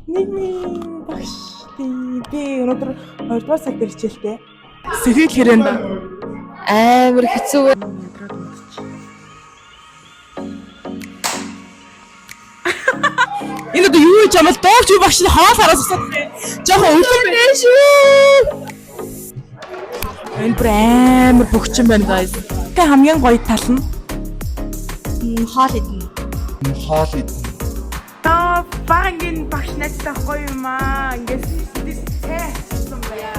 Нийгмийн багш би өнөөдөр 2 дугаар цаг дээр хичээлтэй. Сэтгэл хэрэн ба. Амар хэцүү. Энэ одоо юу гэж юм бол дууч юу багш хоол хараас усаад байна. Жохон өлөн байна шүү. Энэ амар бөгчин байна guys. Тэ хамгийн гоё тал нь Хоол идэнэ. Хоол идэнэ. Багийн багш найзтай гоё юм аа. Ингээд тийм байя.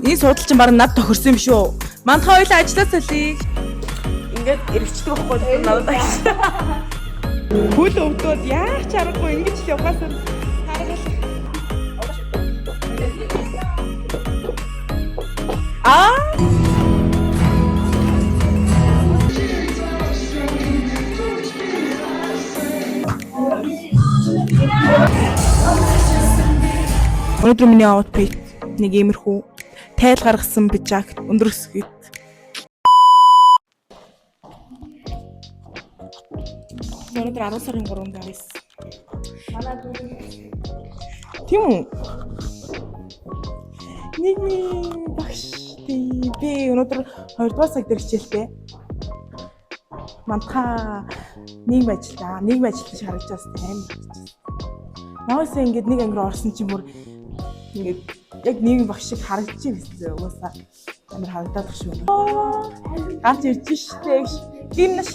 Энэ судал чинь баг над тохирсон юм шүү. Мантха хоёлаа ажиллаа солих. Ингээд эргэждэг байхгүй надад агш. Хөл өвдөөд яах ч аргагүй ингэж л явгаасаа Өнөөдөр миний outfit нэг иймэрхүү тайл гаргасан бижакт өндөр өсгөт. Өнөөдөр 10 сарын 3-нд гарсан. Тийм үү? Нийгмийн багш би өнөөдөр 2 дугаар цаг дээр хичээлтэй. Мантха нийгэм ажилтаа харагдаж байна. Наасаа ингэж нэг ангир орсон чинь бүр ингээд яг нийгэм багш шиг харагдаж байсан. Угаасаа амар харагдаад баг шүү. Гарч ирж штэ. Гинэш.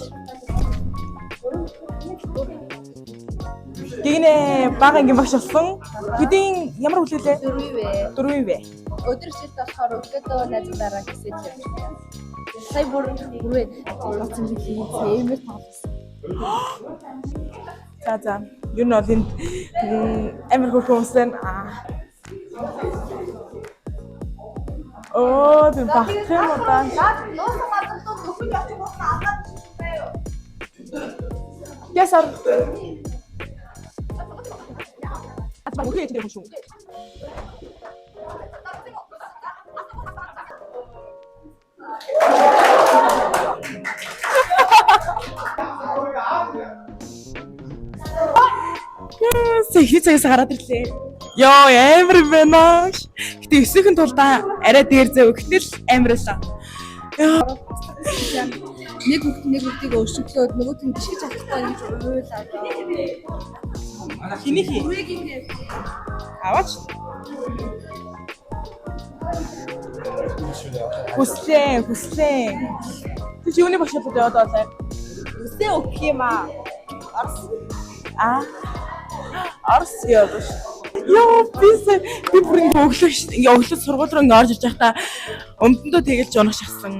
Гинэ бага ангийн багш болсон. Хэдийн ямар хүлээлээ? 4 вэ? Өдөр хичээлтэй болохоор өглөөдөө найзуудаараа хэсэж явчихсан. Сая бүр болсон би хиймээр тоглосон. За. Юу нөө энд амар хөрхөн юмсан. Оо, тэр багт юм уу та? Нуусан газар төгөж явчих болсон алгаад байна юу? Ясар. Атбаа үгүй яах юм шүү. Сэхицээс гараад ирлээ. Йоо, амар юм байна. Гэтэ өсөхийн тулд арай дээр зөө гэтэл амарлаа. Нэг хүүхдийг өшөглөөд нөгөөт нь гიშгэж авахгүй ингэж уйлаад. Хиний хий. Аваач. Хүслээ. Чи юуны багш болоод яваад байлаа? Үсээ өгөх юм аа. Арс яваш. Йоо, би бүр ингэ өглөө шүү. Ингээ өглөө сургууль руу ингээ орж иж байхдаа өмдөндөө тэгэлж унах шахсан.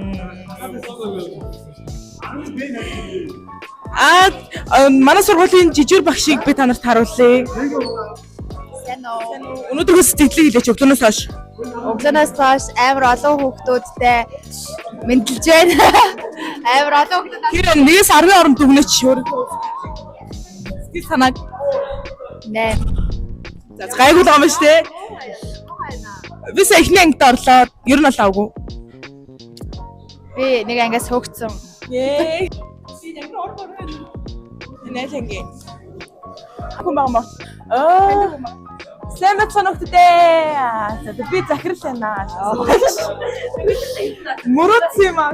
Манай сургуулийн жижигэр багшийг би та нарт харуулъя. Өнөөдөр сэтгэлийг хэлээч өглөөнөөс хойш. Өглөөнөөс хойш амар олон хүүхдүүдтэй мэдлж байна. Амар олон хүүхдүүд. Тэр 1-10 орнд дүгнэж өөрийнхөө сэтгэл санааг нэ. За гайгүй л юм шүү дээ. Би сая эхний ангид орлоо. Ер нь бол авгүй. Би нэг ангиас хөөгцөн. Ээ. Би яг орхоор байна. Нэлэнгээ. Акумаа. Сайн бацхан өгтдээ. Би захирал байна. Мөрөц юм аа.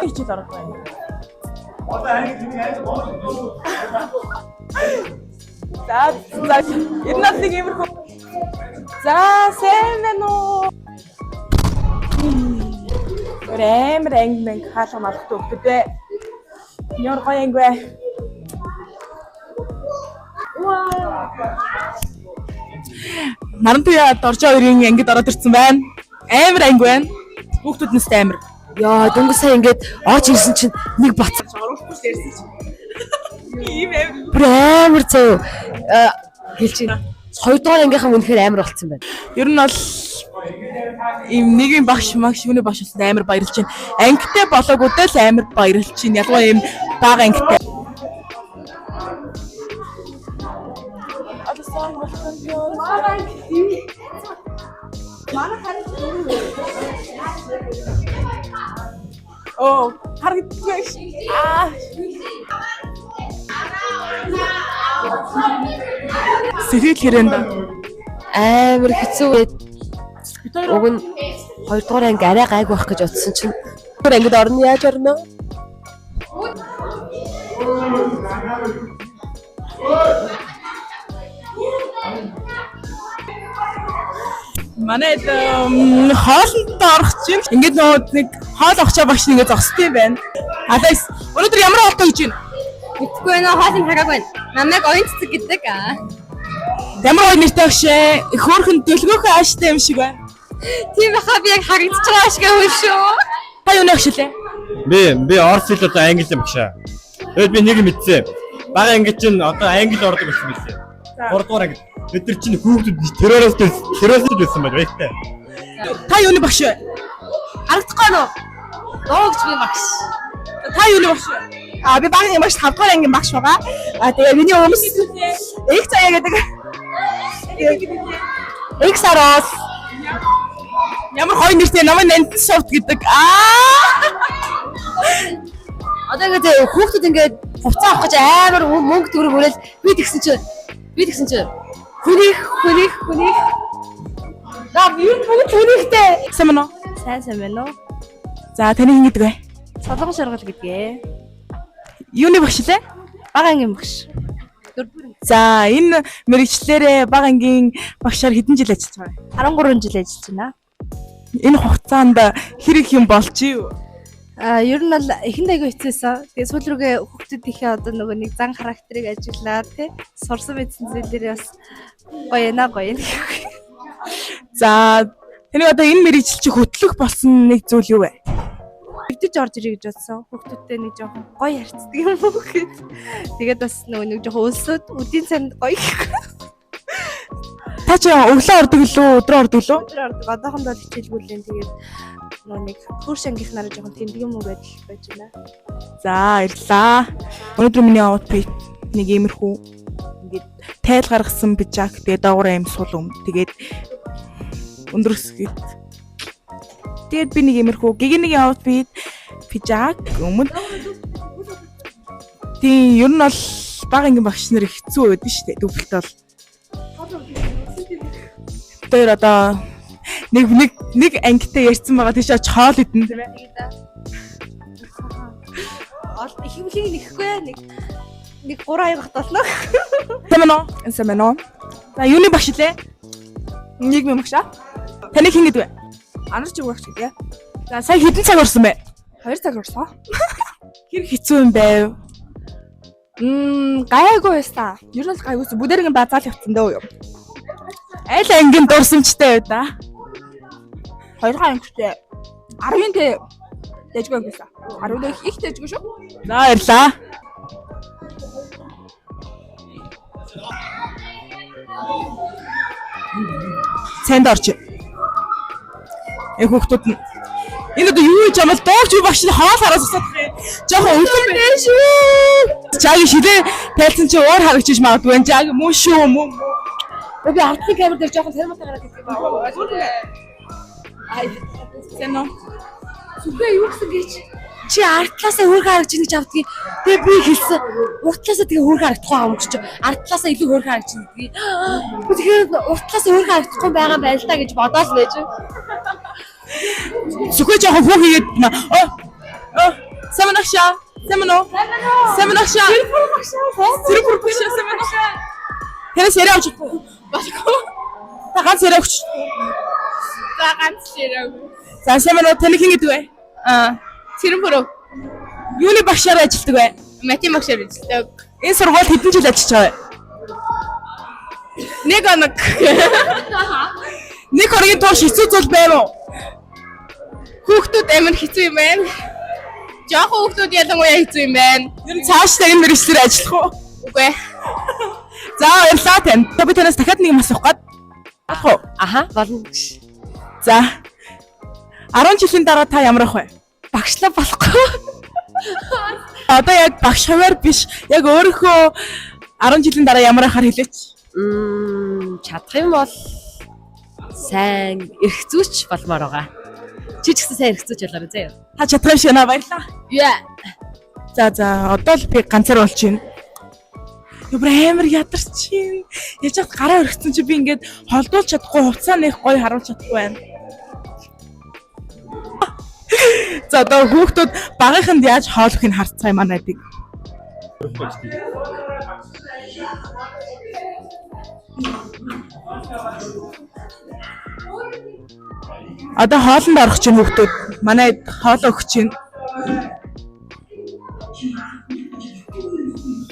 Ичээд орох байна. За, энэ нэг иймэрхүү. За, сайн байна уу? Амар анги хаалга малхт өгдөө. Яар гоё анги вэ? Нарантуя доржоо хоёрын ангид ороод ирсэн байна. Амар анги байна. Хүүхдүүд нэст амар. Яа, дөнгөж сая ингээд оож ирсэн чинь нэг бац. Оруулахгүй ярьсан чинь. Ийм амар. Амар зөө хэлж байна. 2 дугаар ангийнхаа үнэхээр амар болцсон байна. Ер нь бол ийм нэгэн багш юуны багш болсон амар баярлж байна. Ангитай болоогүй л амар баярлж байна. Ялгуяа ийм бага ангитай. Одоо Манай харин Оо, харагддаг ш. Сэтгэл хэрэнд Амар хэцүү байд. Уг нь 2 дугаар анги арай гайг байх гэж утсан чинь бүр ангид орно яаж орно? манайд хоолнд орох чинь ингээд нэг хоол авчаа багш нэгээ зогсд юм байна. Алайс өнөөдөр ямар хоолтой гэж байна? Мэдхгүй байна. Хоолыг хараагүй байна. Намайг оюун цэцэг гэдэг. Ямар гоё нэртэй өгшээ. Их хөөрхөн дэлгөөхөн ааштай юм шиг байна. Тийм баха би яг харагдаж байгаа шиг юм шүү. Та юу нэгшлээ? Би орс хэл одоо англи юм гişээ. Тэгэд би нэг мэдсэн. Бага англи чинь одоо англи ордог гэсэн мэт. 3 дугаар англи. Бид нар чинь хүүхдүүд террорист байсан байж баяртай. Та юуны багш вэ? Харагдахгүй нөө. Ноо гэж би багш. Та юуны багш вэ? Би багийн багш 5 дугаар ангийн багш байгаа. Тэгээ миний өмс их цаа гэдэг. Их сараас. Ямар гоё нэртэй намайг нандин шовт гэдэг. Одоо ингээд хүүхдүүд ингээд хувцас авах гэж амар мөнгө төгрөг өрөөл би тэгсэн чинь хүнийх. За би юу хүнийхтэй. Сайн мөн үү? Сайн байна уу? За таны хин гэдэг вэ? Солонгос шаргал гэдгээ. Юуны багш лээ? Бага ангийн багш. За энэ мэрэгчлэрээ бага ангийн багшаар хэдэн жил ажиллаж байгаа вэ? 13 жил ажиллаж байна. Энэ хугацаанд хэр их юм болж юу? Ер нь бол эхэнд аягүй хэцээсэн. Тэгээ сүүл рүүгээ хүүхдүүдийнхээ одоо нөгөө нэг зан характерыг ажиглаа тий. Сурсан мэдсэн зүйлээрээ бас гоё юм. За таны одоо энэ мэрэгжил чи хөтлөх болсон нэг зүйл юу вэ? Хэвдэж орж ирэх гэж бодсон. Хүүхдүүдтэй нэг жоохон гоё харьцдаг юм уу гэхэд. Тэгээд бас нөгөө нэг жоохон өлсөд үдийн цанд гоё. Та чи өглөө ордог лөө өдрөө ордог лөө? Өдөр ордог. Одоохондоо л хичээлгүүлэн тэгээд нөгөө нэг хурш ангийнхнаараа жоохон тэмдэг юм уу байдал байж байна. За баярлаа. Өнөөдөр миний outfit нэг иймэрхүү ингээд тайл гаргасан пижак тэгээд доогоор аим сул тэгээд өндөрсгийт. Тэгээд би нэг иймэрхүү гэгэнэгийн outfit пижак өмнө. Тийм ер нь бол бага ангийн багш нар хэцүү байдаг шүү дээ. Дүүфэлт бол. Тэр одоо нэг ангитай ярьсан байгаа тийш оч хоол идэн тийм ээ. Их юм шиг нэхгүй нэг 3 аяг батлаа. Сайн мэн үү? За юуны багш лээ? нийгмийн багшаа. Таны хин гэдэг вэ? Анар чиг багш гэдэг. За сая хэдэн цаг орсон бэ? 2 цаг орсон. Хэр хэцүү юм байв? Гайгүй байсан. Ер нь гайгүйсэн. Бүдэргийн базаал явцсан дөө юу. Аль ангийн дурсамжтай байв да? 2 ангитай 10-ын тэ дэжгүй байсан. 10-ын их дэжгүй шүү. За баярлаа. Цэнд орч. Хүүхдүүд нь энэ одоо юу гэж амал доогч багш нь хоол хараас усах юм. Жохон өвлөн байна шүү. Чагийн шилээ тайлсан чи уур харагчиж магадгүй. Чаг муу шүү муу. Би артны камер дээр жоохон тармал гараад гэдэг юм аа. Ай зэнэ. Сүгэ юу гэсэн гэж чи артлаасаа хөөрхөн харагч гэж авдгийг. Тэгээ би хэлсэн. Уртлаасаа тэгээ хөөрхөн харагдахгүй юм гэж чи артлаасаа илүү хөөрхөн харагч гэдгийг. Тэгэхээр уртлаасаа хөөрхөн харагдахгүй байгаа байл та гэж бодоол байж. Сүгэ жоохон хүү хийгээд Саманахшаа. Зэрэг багшаа Саманахшаа. Тэрс яриа авч болохгүй. Та ганц яриа авч. За Саманаа таны хин гэдэг вэ? Цэрэн бүрөө Юуны багшаар ажилладаг вэ? математик багшаар ажилладаг. Энэ сургууль хэдэн жил ажиллаж байгаа вэ? Нэг оног. Нэг хоногийн турш хэцүү зүйл байв уу? Хүүхдүүд амар хэцүү юм байна. Жохон хүүхдүүд ялангуяа хэцүү юм байна. Ер нь цаашдаа энэ мэргэжлэр ажиллах уу? Үгүй. За баярлалаа тань. Би танаас дахиад нэг юм асуух гээд. Ах уу? Аха, болно. За 10 жилийн дараа та ямар ах вэ? Багшлаа болохгүй. Одоо яг багш хавар биш. Яг өөрийнхөө 10 жилийн дараа ямар ахаар хэлээч. Чадах юм бол сайн эрх зүйч болмоор байгаа. Чи ч гэсэн сайн хэрэгцээж болоорой заяа. Та чадах юм шиг байна баярлаа. Яа. За одоо л би ганцаар болж байна. Өөр амар ядарч юм. Яаж ч гараа өргөцсөн чи би ингээд холдуулж чадахгүй, хувцас нэх гоё харуулж чадахгүй байна. За одоо хүүхдүүд багийнханд яаж хоолохыг харцгаа юм анаадаг. Одоо хоолнд орох чинь хүүхдүүд манай хоол өгч чинь.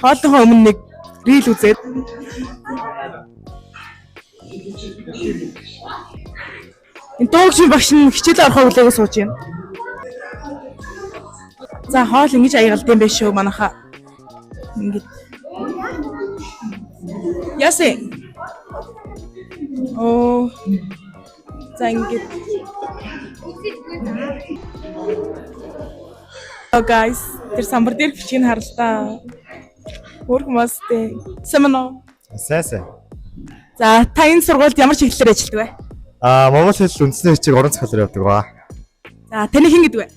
Хоолныхоо өмнө нэг рил үзээд энэ дуугчийн багш нь хичээлээ орохоо хүлээгээ сууж байна. За хоол ингэж аягалд юм биш шүү манайха. Ингэж. Ясе. Оо. За ингэж. Oh guys, тэр самбар дээр бичгийг харалтаа. Өөр хүмүүстэй. Сэмнэ. Сайн. За та энэ сургуульд ямар чиглэлээр ажилладаг вэ? Монгол хэл үндэсний хичээг орон зохиолоор явдаг ба. За таны хэн гэдэг вэ?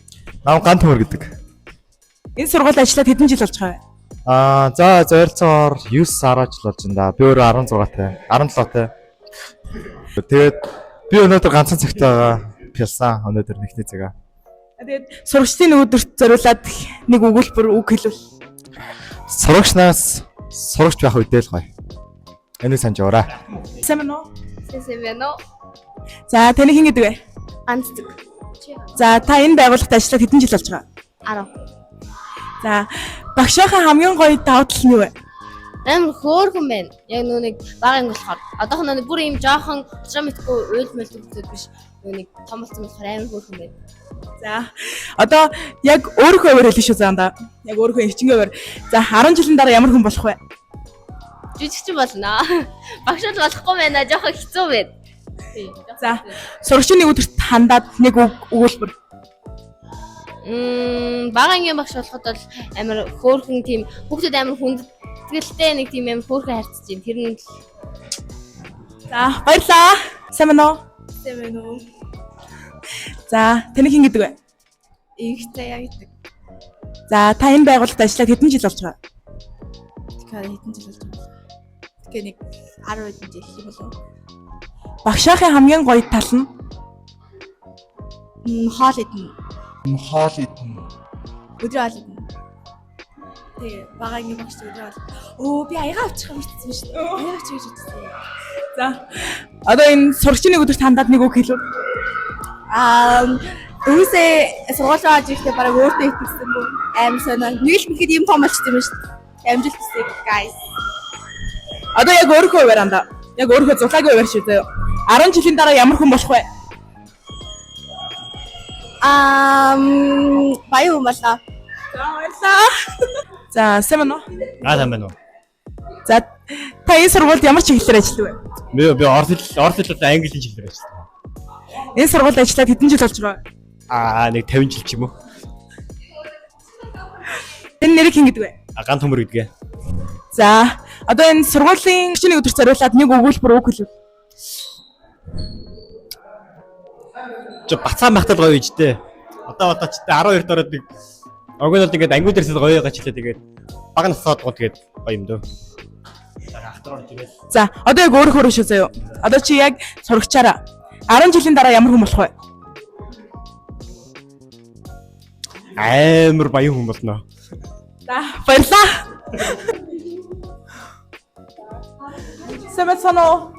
Нам Ган Төмөр гэдэг. Энэ сургуульд ажиллаад хэдэн жил болж байгаа вэ? За зорилцоор 9 10 жил болж байна да. Би өөрөө 16-тай, 17-тай. Тэгээд би өнөөдөр ганцхан цагт байгаа. Пялсан өнөөдөр нэгний цагаа. Тэгээд сурагчдын өдөрт зориулаад нэг өгүүлбэр үг хэлвэл. Сурагчнаас сурагч байх үедээ л гоё. Энийг санаж яваарай. Сэмнэ. Сэвэнэ. За таны хэн гэдэг вэ? Ганцдаг. За та энэ байгууллагт ажиллаад хэдэн жил болж байгаа? 10. За багшийнхаа хамгийн гоё давуу тал нь юу вэ? Амар хөөрхөн байна. Яг нүг багын болохоор одоох нь бүр юм жоохон утрамитгүй уйл мэлтүүд биш. Нүг том болсон болохоор амар хөөрхөн байна. За одоо яг өөрийнхөө хуваар хэлэх шүү заанда. Яг өөрийнхөө хичнээнээр. За 10 жилийн дараа ямар хүн болох вэ? Жижигч болно. Багш л болохгүй байна. Жоохон хэцүү байна. За сурагчны өдөрт хандаад нэг өгүүлбэр. Багангийн багш болоход бол амар хөөрхөн тийм хүүхдэд амар хүндэтгэлтэй нэг тийм амар хөөрхөн харьцаж байна. Тэр нь За баярлаа. Сайн байна уу? Сэвэнэ. За таны хэн гэдэг вэ? Игтэй яг гэдэг. За та энэ байгууллагт ажиллаад хэдэн жил болж байгаа? Тэгэхээр хэдэн жил болж байгаа. Тэгэхээр нэг 10 жил болов. Багшаахын хамгийн гоё тал нь Хоол идэнэ. Хоол идэнэ. Өдрөө хоол идэнэ. Тэгээ багагийн багш өдрөө хоол. Оо би аяга авчих юм хэлсэн шүү дээ. Аяга авчих гэж хэлсэн. за одоо энэ сурагчны өдөрт хандаад нэг үг хэлв. Дүүсээ сургууль аваад ирэхдээ бараг өөртөө итгэсэн бүү. Аим сонио. Нэг л мэхэд юм том болчихсон юм шүү дээ. Амжилт хүсье guys. Одоо яг өөрийнхөө хуваар андаа. Яг өөрийнхөө зулаагийн хуваар шүү дээ. 10 жилийн дараа ямар хүн болох вэ? Баян юм болоо. За баярлаа. За сайн байна уу? Сайн байна уу? За та энэ сургуульд ямар чиглэлээр ажилладаг вэ? Би орос хэл англи чиглэлээр ажилладаг. Энэ сургуульд ажиллаад хэдэн жил болж байгаа вэ? Нэг 50 жил ч юм уу. Энэ нэрийг хэн гэдэг вэ? Ган Төмөр гэдгээ. За одоо энэ сургуулийн хичээний өдөрт зориулаад нэг өгүүлбэр үг хэлв. Бацаан багтал гоё ижтэй. Одоо ч 12 дороод нэг огнод ингээд англи дээрээс гоё гаж хэлээ тэгээд баг насаад гоо тэгээд гоё юм дөө. За одоо яг өөрөөр шүү заяа. Одоо чи яг сурагчаараа 10 жилийн дараа ямар хүн болох вэ? Амар баян хүн болно. За баярлаа. Сэмэцано.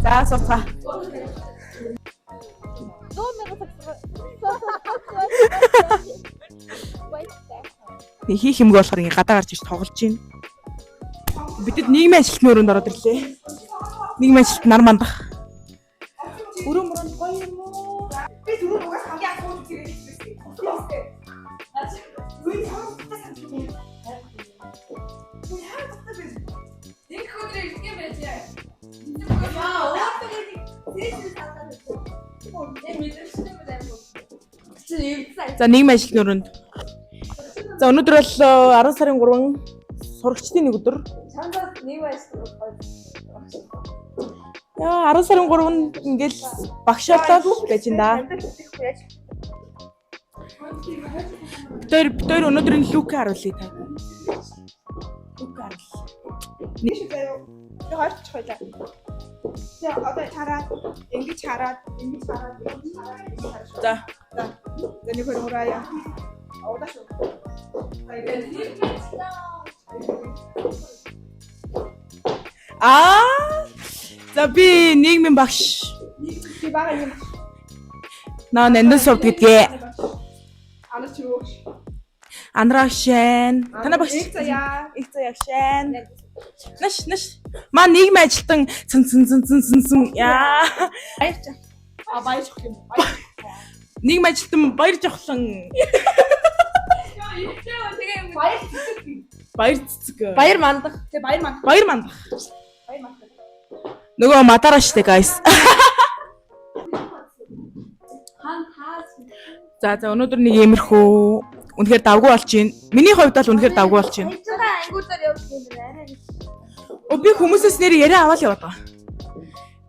За сууцгаа. Би хийх юмгүй болохоор ингээ гадаа гарч иж тоглож байна. Бидэд нийгмийн ажилтны өрөөнд ороод ирлээ. Нийгмийн ажилт нар мандах. Өрөө мөрөнд гоё юм уу? Би түрүү угаас хамгийн анх үйл зэрэг хийсэн. За нийгмийн ажилтны өрөөнд. За өнөөдөр бол 10 сарын 3 сурагчдын нэг өдөр. Чамдаа нийгмийн ажилтны Яа 10 сарын 3-нд ингээл багш болоод байж ин да. Тэр өнөөдрийн лүк харуулъя та. Лүк харуул. Нэг шиг заяа. Би хоёрч хойлоо. Тэгээ одоо хараад ингэж хараад. За. За нэг хөрөнгөө яа. Удаа шүү. За би нийгмийн багш. Би бага юм. Наа нандин сувд гэдгээ. Анаа чи юу? Андрагшэн. Танай багш. Их заяа. Их заяагшэн. Наш. Маа нийгмийн ажилтан цэн яа. Баярч. Баярч юм. Нийгмийн ажилтан баяр жавхлан. Баяр цэцэг. Баяр мандах. Тэгээ баяр манд. Баяр мандах. Нөгөө мадараа штэ guys. За өнөөдөр нэг иймэрхүү үнэхээр давгүй болж байна. Миний хувьд бол үнэхээр давгүй болж байна. Ангиудаар явуулсан юм арай. Би хүмүүсээс нэр яриа аваад яваад байгаа.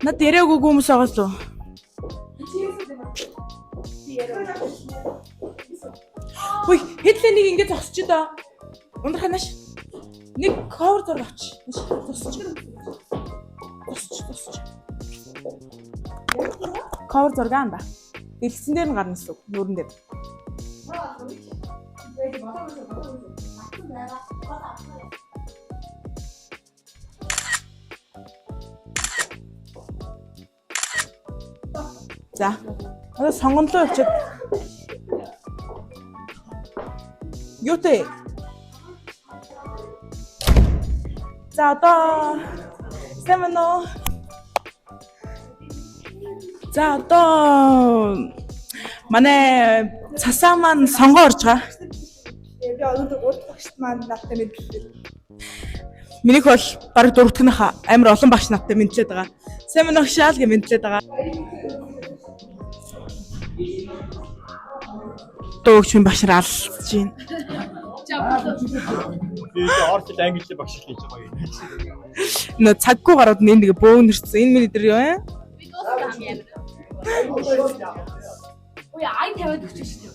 Над яриаггүй хүмүүс байгаа л уу? Ой, хэдлээ нэг ингэ зогсож доо. Ундрах нааш. Нэг cover зураг авч. Зогсож. Cover зураг аанда. Дэлгсэн дээр нь гарна гэсэн үг. Нүүрэн дээр. За. Одоо сонгонлоо явчихад. Юутэй? За одоо Сэмэнэ. За одоо манай цасаа маань сонгоо орж байгаа. Би өнөөдөр урд багшд маань надтай мэдлээ. Минийх бол баг дөрөвдгнийхаа амар олон багш надтай мэдлээд байгаа. Сэмэнэ багшаал гэж мэдлээд байгаа. Дөөчмийн багшаар алж байна. Би орчил англи багш хийж байгаа юм. Нөө цаггүй гараад нэг бөөнөрсөн. Энэ миний дээр юу вэ? Ой ай тавиад өгч шүү дээ.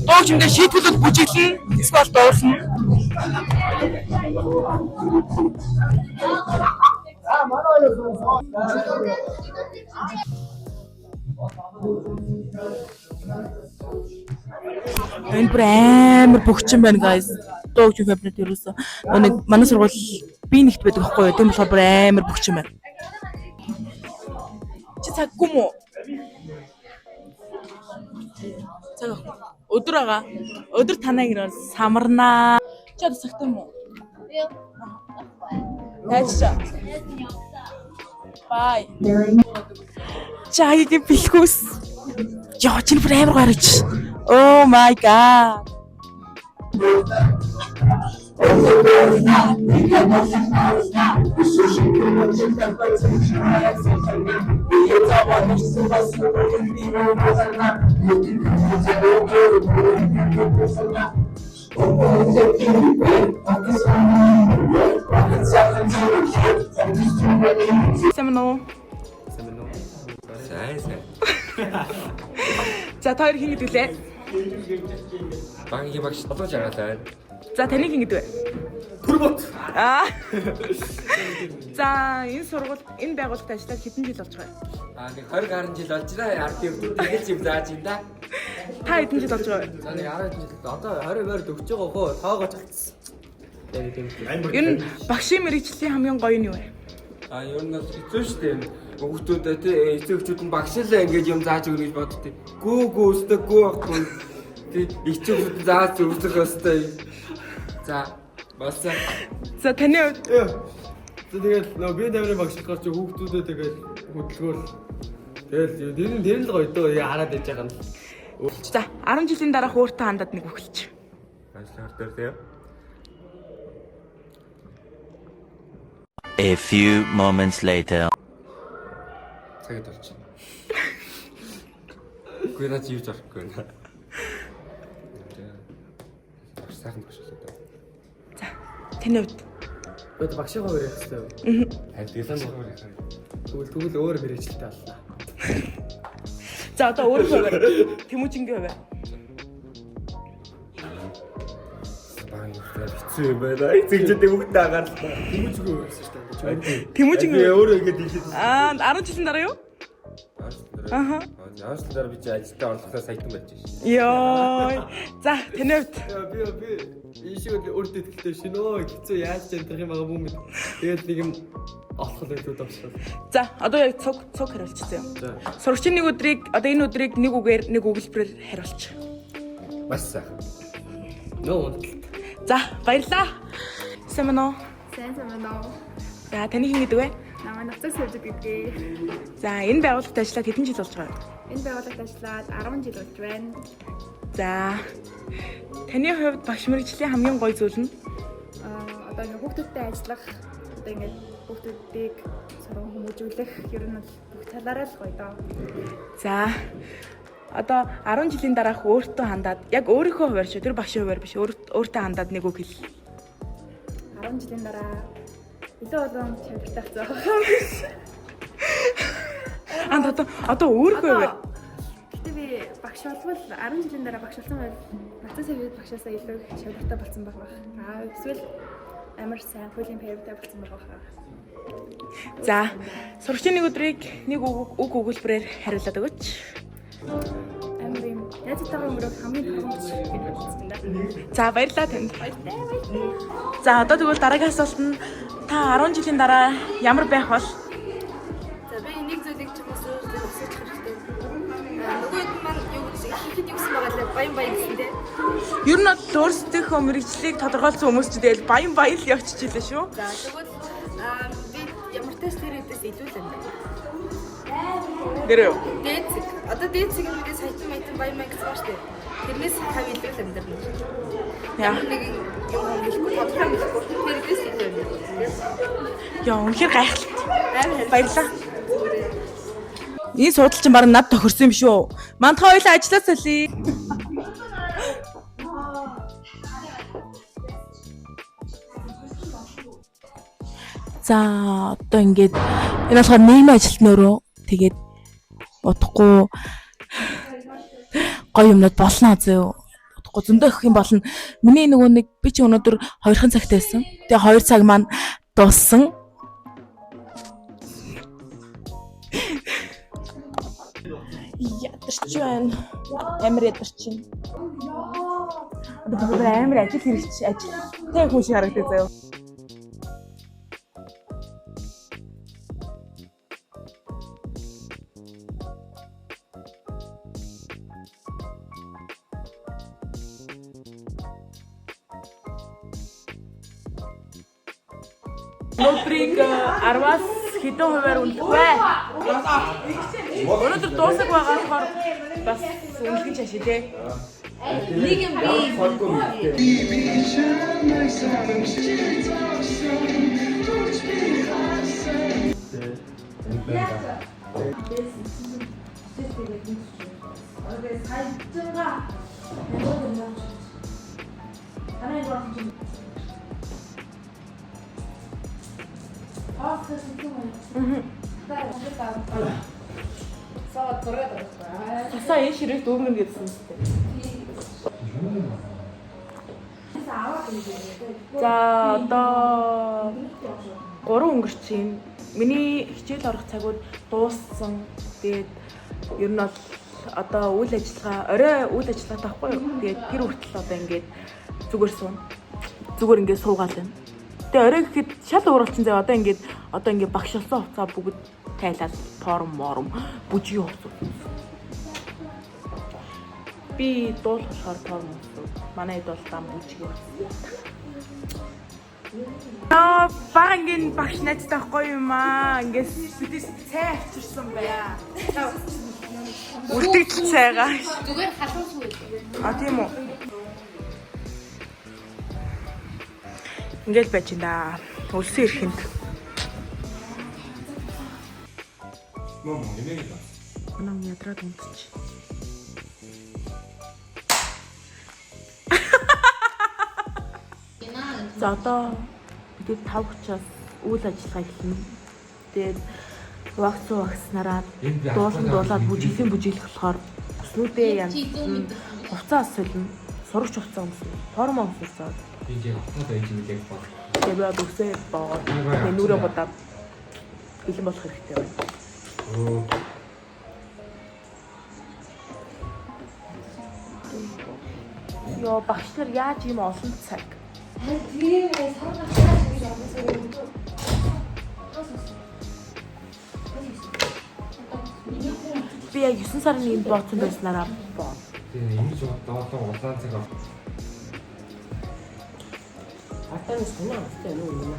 Дөөчмдээ шийтгүүлэл бүжиглэн эсвэл дуурсан. Энэ брэм бөхчин байна guys. Дөөч фабрик ерөөсөө нэг манай сургууль би нэгт байдаг байхгүй юу? Тийм болохоор брэм бөхчин байна. Чи цаггүй мүү? Цаг. Өдөр байгаа. Өдөр танаа гэр самарнаа. Чи одоо цагтай мүү? Тайчаа. Бай. Чайг бэлхүүс. Яа чи брэм гарч. Oh my god. Сэмэнэ. Сайн. За тоор хин гэдэг лээ. Багийн багш толгой жаргалаа. За таны хин гэдэг вэ? Түрбот. За энэ сургууль энэ байгууллагт ажиллаад хэдэн жил болж байгаа вэ? Нэг 20 гаруй жил болж байгаа. Ард юм тэгэл юм зааж юм да. Та хэдэн жил болж байгаа вэ? За нэг 10 жил. Одоо 20 морь өгч байгаа хөө тоогож алдсан. Тэгээд юм шиг. Ер нь багшийн мэргэжлийн хамгийн гоё нь юу вэ? Ер нь хэцүү шүү дээ. Хүүхдүүдэд тий эцэгчүүд нь багшлаа ингэж юм зааж өгнө гэж боддتي. Гүү өстэй гүү байхгүй. Тий эцэгчүүд нь зааж өгөх өстэй. За басаа. За таны хувьд Тэгээд нөө би намрын багш гарч хүүхдүүдэд тэгээд хөдөлгөөр. Тэгэл тэр л гоё дөө хараад иж байгаа нь. за 10 жилийн дараа хөөртөө хандаад нэг өгөлч. Ажлаар дээр тий. A few moments later. Цагт болчихно. Үгүй наа живж орохгүй наа. Багш сайхан багш л одоо. За таны хувьд Бод багшгаа өрөөх хэрэгтэй. Харин тэгэл нь Тэгвэл өөр мэрэгчлээ аллаа. за одоо өөрөө хувь Тэмүүжингийн хувь баа хэцүү юм байна. Эцэгчдээ бүгд дагаарлаа. Тэмүүжгүй өрөөсөн шүү дээ. Тэмүүжингийн өөрөө ингэж хэлээд 10 жилийн дараа юу? Аха. Яашлаар би ажилдаа орлохоо саятан байж шээ. Йоо. За таны хувьд Би ийшээ өөртөө ихтэй шинөө хэцүү яаж ч амтрах юм байгаа юм бэ? Тэгээд нэг юм олох л зүйл авчихсан. за одоо яг цуг хариулчихсан юм. Сурагчийн нэг өдрийг одоо энэ өдрийг нэг үгээр нэг өгүүлбэрээр хариулчих. Маш сайхан. Нөө. За баярлаа. Сайн байна уу? Сайн байна уу? За таны хэн гэдэг вэ? Намайг Навцаг Сэвжид гэдгийг. За энэ байгууллагт ажиллаад хэдэн жил болж байгаа вэ? Энэ байгууллагт ажиллаад 10 жил болж байна. За таны хувьд багш мэргэжлийн хамгийн гоё зүйл нь Одоо ингээ хүүхдүүдтэй ажиллах, одоо ингээ хүүхдүүдийг сургам хүмүүжүүлэх ер нь бүх талаараа л гоё доо. за одоо 10 жилийн дараах өөртөө хандаад яг өөрийнхөө хувьар шүү тэр багшийн хувьар биш өөртөө хандаад нэг үг хэл. 10 жилийн дараа илүү олон чадвартай болох. Одоо өөрийнхөө хувьар Гэтэ би багш болвол 10 жилийн дараа багш болсон бол Навцаг Сэвжид багшаасаа илүү чадвартай болсон байх. Эсвэл амар сайн хуулийн периодтай болсон байх. за сурагчийн нэг өдрийг нэг үг өгүүлбэрээр хариулаад өгөөч. Амар юм. Найзтайгаа өнгөрөх хамгийн тохиромж гэж бодсон да. За баярлалаа танд. За одоо тэгвэл дараагийн асуулт нь та 10 жилийн дараа ямар байх бол? За би нэг зүйлийг ч бас өөрөөр өсөж хэрэгтэй. Нөгөө маань юу гэж ихэд юу гэсэн байгаа лээ баян гэсэн дээ. Ер нь бол өөрсдийнхөө мэрэгжлийг тодорхойлсон хүмүүс ч тэгэл баян л явчихжээ шүү. За тэгвэл би ямар тест хийрээдээс илүү л юм байна. Гэрээ юу? Дээцэг. Одоо дээцэг юм уу сайтан майтан баян гэсэн ба штэ. Тэрнээс хав илүү л амьдрна. Яа. Нэг юм хэлэхгүй тодорхой хэлэхгүй тэрнээс илүү юм. Яа, үнэхээр гайхалтай. Баярлалаа. Энэ судал чинь баг над тохирсон юм шүү. Мантха хоёлаа ажиллаж солиё. За одоо ингээд энэ болохоор нийгмийн ажилтны өрөө тэгээд утгагүй гоё юмнууд болно зөө. Утгагүй зөндөө их юм болно. Миний нөгөө нэг би чи өнөөдөр 2хан цагт байсан. Тэгээ 2 цаг маань дууссан. Ядарч байна. Амар ядарч байна. Одоо бүр амар ажил хэрэгч ажил. Тэг хүн шиг харагдаж заяа. Өдрийг 10-аас хэдэн хувиар үлдэх вэ? Өнөөдөр дуусах байгаа болохоор бас үлгэж ашиг тий. Нэг юм би Тасаа энэ ширээ дүүргэн гэсэн юм. За одоо 3 өнгөрч юм. Миний хичээл орох цагууд дууссан. Тэгээд ер нь бол одоо үйл ажиллагаа, орой үйл ажиллагаа таахгүй юу? Тэгээд тэр хүртэл одоо ингээд зүгээр суун. Зүгээр ингээд суугаал байна. Тэгээ орой гэхэд шал өөр болчихсон зэ одоо ингээд багш болсон хуцаа бүгд тайлаад форм бүжгийн хувцас. Би дуул болохоор форм хувцас. Манайд бол дам бүжгийн хувцас. Багангийн багш найзтай байхгүй юм аа. Ингээд бидээс цай авчирсан бая. Үлдэгдэл цайгаа. зүгээр халуун шүү. А тийм үү. Ингээл байж энэ өлсөн ирэхэнд. Нам ядраад унтчих. За одоо бид 5 учраас үйл ажиллагаа эхэлнэ. Тэгээд вакснараад дуулаад бүжиглэх болохоор өснүүдээ янз хувцас солино. Сурагч хувцас өмснө. Форма өмсөж. Би автод байж мэлэг бол. Тэгээд үсээ боо. Тэгээд нүрэ бодоод бэлэн болох хэрэгтэй байна. Йоо багш нар яаж ийм олон цаг? Би яг 9 сарын 1-нд бооцсон байснараа боо. Тэгээ энэ ч доотлоо улаан цаг авах. Атаас санаа авсан юм уу?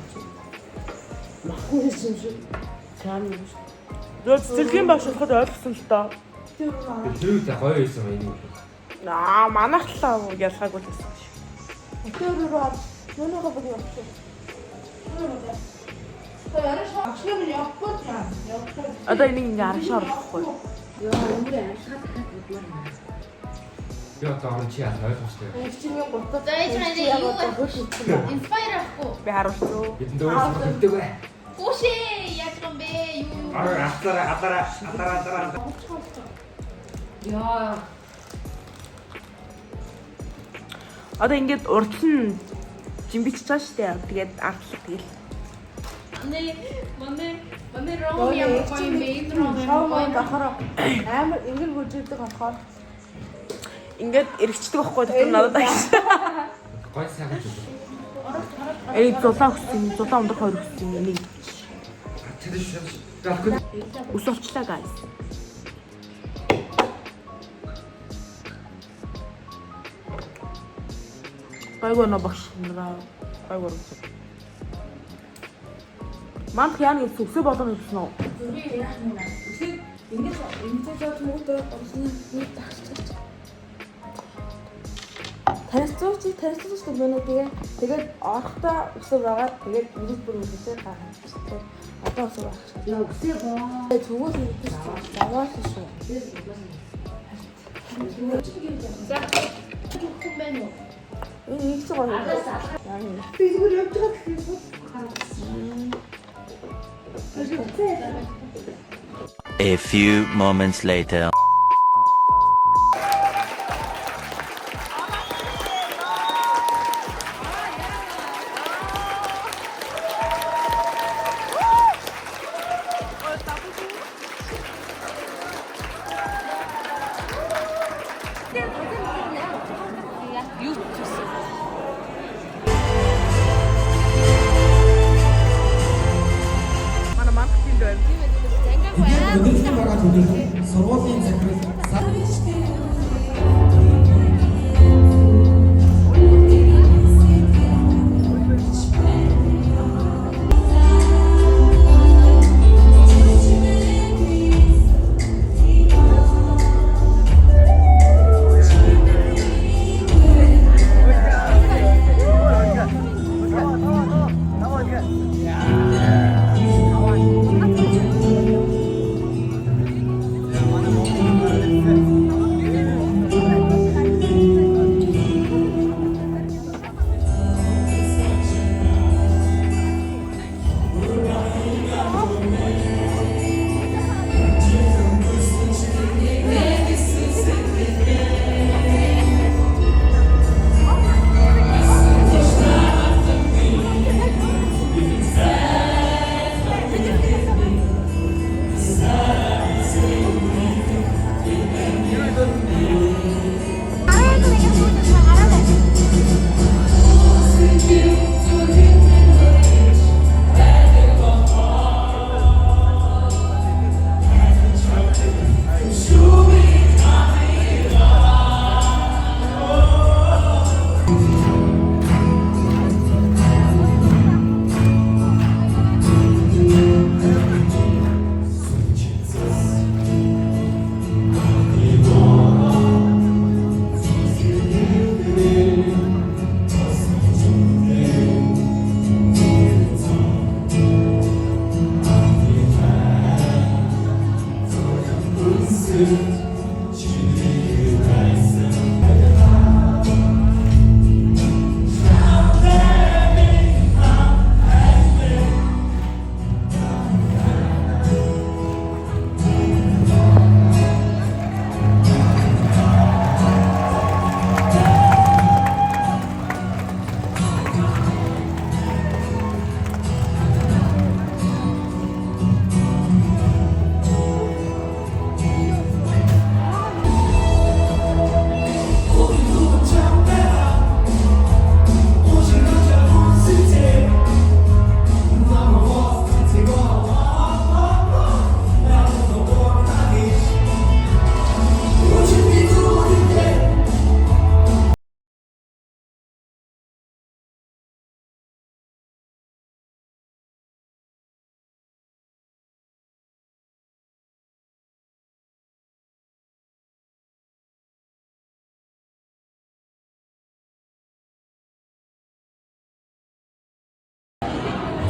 Махны шинж цаана юм шүү. Зөв цэцэрлэгийн багш болоход ойлгосон л доо. Тэр үү гоё байсан юм энэ. Манайх л ялгаагүй л байсан шүү. Өөрөөр нөөнийхөө бүгд явчих. Одоо энийг ингээ аргашаа оруулахгүй. Яа, өмнө арилгаад дахиад бодмаар. Би одоо орон чи яах ойлгомжтой. Чиний гутаа. За ээж маань юу вэ? Inspire ахгүй. Би харуулсан. Бидэнд өөрсдөө мэддэг бай. Үшээ, яаж юм бэ? Юу? Атара. Яа. Одоо ингээд урдлан жимбичж байгаа шүү дээ. Тэгээд ардлаа тэгэл. Манай ром ямар гоё юм бэ? Энэ ром Шоунд болохоор амар ингэр гүжигдэг болохоор ингээд эргэждэг байхгүй дотор надад агш. Гой сайхан ч үү. Зулаа өссөн, зулаа өндөр хоёр өссөн энийг. Ус олчлаа guys. Байгоо на багш нараа байгоо өссөн. Манх яа нэг өсөө болгоно гэсэн үү? Ингээд зоод муутай орсон нэг тагч. Тарицууч гэдэг тэгээд орохтой өсөө байгаа. Тэгээд нүд бүр үсээ гаргаж. Одоо өсөө байх. яа үсээ гоо. Зүгээс үсээ заваас шүү. За. Чухал байна уу? Энэ их ч гоё. Би зүгээр явж байгаа гэхээс A few moments later. Манай манх тэнд байна. Өдөртөн байгаа төлөв сургуулийн захирал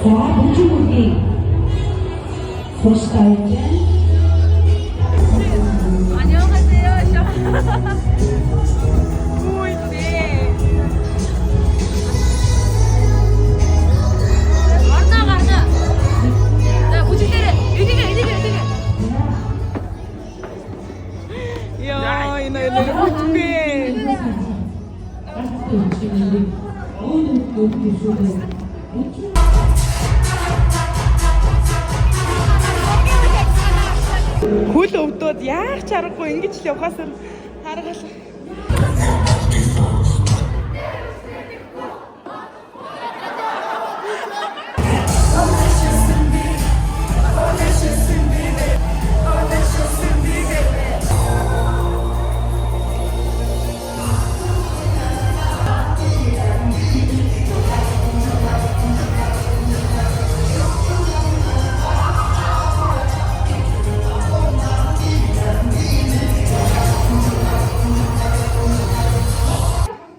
За бүжигүргийн хурцтай байна. Яа, энэ бүтэн. Хөл өвдөд яах чаргагүй ингэж л явахаас харгалаа.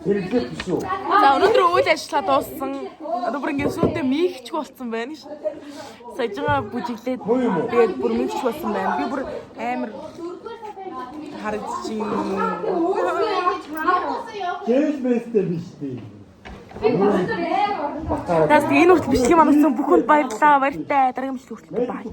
За өнөөдөр үйл ажиллагаа дууссан. Одоо бүр ингээд сүйдээ мийгч болсон байна ш. Саяжгаа бүжиглээд тэгээд бүр мийгч болсон байна. Би бүр амар харагдчих. Жээл мэстер биш дээ. Тас энэ хүртэл бичлэг манайсан бүхэнд баярлалаа. Баяртай. Дараагийн бичлэг хүртэл бай.